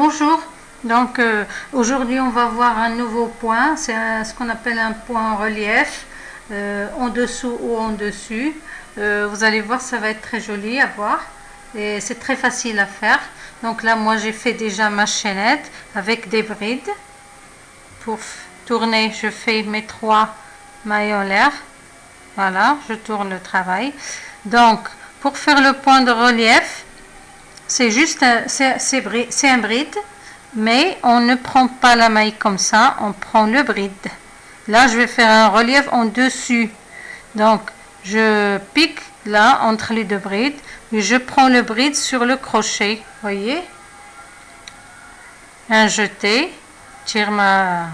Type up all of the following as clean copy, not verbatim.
Bonjour, donc aujourd'hui on va voir un nouveau point, c'est ce qu'on appelle un point en relief, en dessous ou en dessus. Vous allez voir, ça va être très joli à voir et c'est très facile à faire. Donc là moi j'ai fait déjà ma chaînette avec des brides. Pour tourner, je fais mes 3 mailles en l'air. Voilà, je tourne le travail. Donc pour faire le point de relief, c'est juste c'est un bride, mais on ne prend pas la maille comme ça, on prend le bride. Là je vais faire un relief en dessus, donc je pique là entre les deux brides et je prends le bride sur le crochet, voyez, un jeté, tire la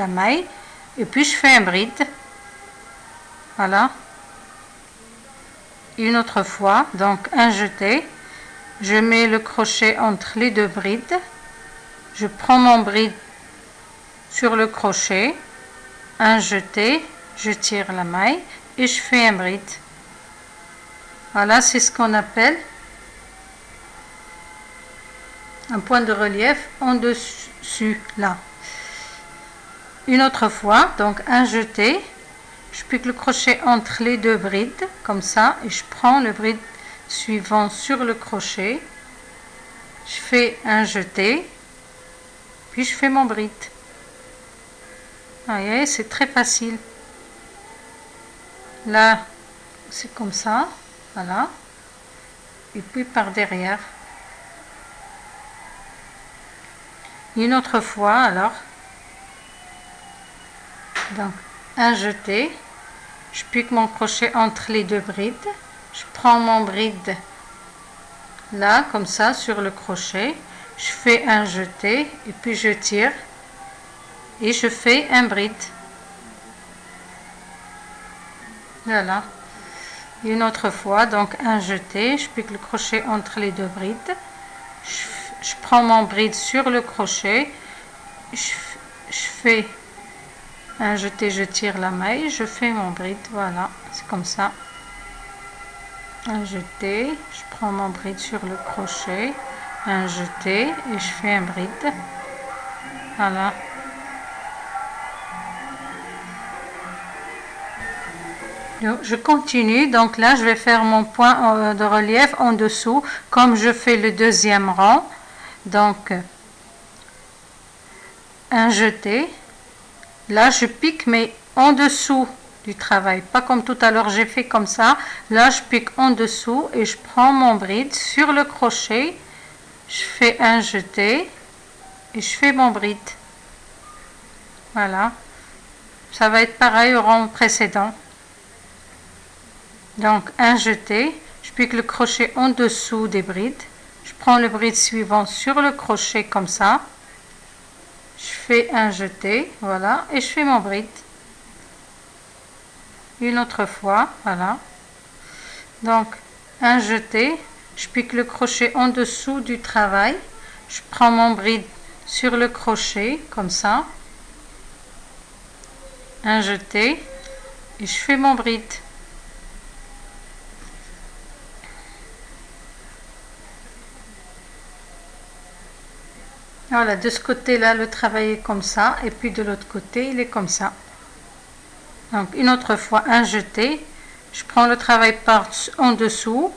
maille et puis je fais un bride. Voilà, une autre fois, donc un jeté, je mets le crochet entre les deux brides, je prends mon bride sur le crochet, un jeté, je tire la maille et je fais un bride. Voilà, c'est ce qu'on appelle un point de relief en dessus là. Une autre fois, donc un jeté, je pique le crochet entre les deux brides comme ça et je prends le bride suivant sur le crochet, je fais un jeté, puis je fais mon bride. Vous voyez, c'est très facile. Là c'est comme ça, voilà, et puis par derrière. Une autre fois alors, donc un jeté, je pique mon crochet entre les deux brides, je prends mon bride là comme ça sur le crochet, je fais un jeté et puis je tire et je fais un bride. Voilà, une autre fois, donc un jeté, je pique le crochet entre les deux brides, je prends mon bride sur le crochet, je fais un jeté, je tire la maille, je fais mon bride. Voilà, c'est comme ça. Un jeté, je prends mon bride sur le crochet, un jeté et je fais un bride. Voilà. Je continue, donc là je vais faire mon point de relief en dessous comme je fais le deuxième rang. Donc un jeté, là je pique mais en dessous du travail, pas comme tout à l'heure j'ai fait comme ça. Là je pique en dessous et je prends mon bride sur le crochet, je fais un jeté et je fais mon bride. Voilà, ça va être pareil au rang précédent. Donc un jeté, je pique le crochet en dessous des brides, je prends le bride suivant sur le crochet comme ça, je fais un jeté, voilà, et je fais mon bride. Une autre fois, voilà, donc un jeté, je pique le crochet en dessous du travail, je prends mon bride sur le crochet comme ça, un jeté et je fais mon bride. Voilà, de ce côté là le travail est comme ça et puis de l'autre côté il est comme ça. Donc une autre fois un jeté, je prends le travail par en dessous,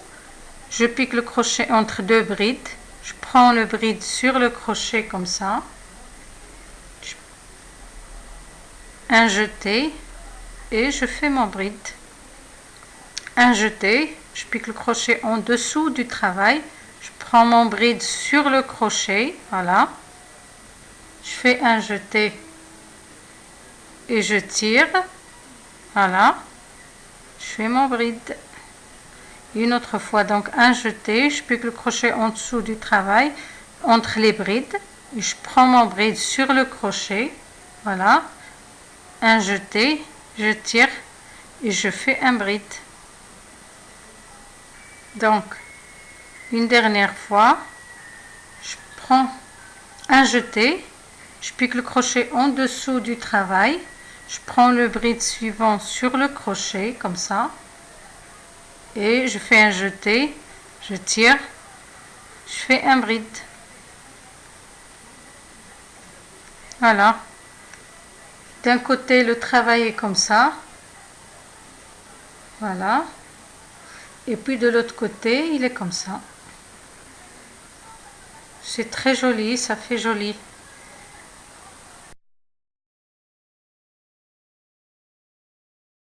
je pique le crochet entre deux brides, je prends le bride sur le crochet comme ça, un jeté et je fais mon bride. Un jeté, je pique le crochet en dessous du travail, je prends mon bride sur le crochet, voilà, je fais un jeté et je tire, voilà, je fais mon bride. Une autre fois, donc un jeté, je pique le crochet en dessous du travail, entre les brides, et je prends mon bride sur le crochet, voilà, un jeté, je tire et je fais un bride. Donc une dernière fois, je prends un jeté, je pique le crochet en dessous du travail, je prends le bride suivant sur le crochet comme ça et je fais un jeté, je tire, je fais un bride. Voilà. D'un côté, le travail est comme ça. Voilà. Et puis de l'autre côté, il est comme ça. C'est très joli, ça fait joli.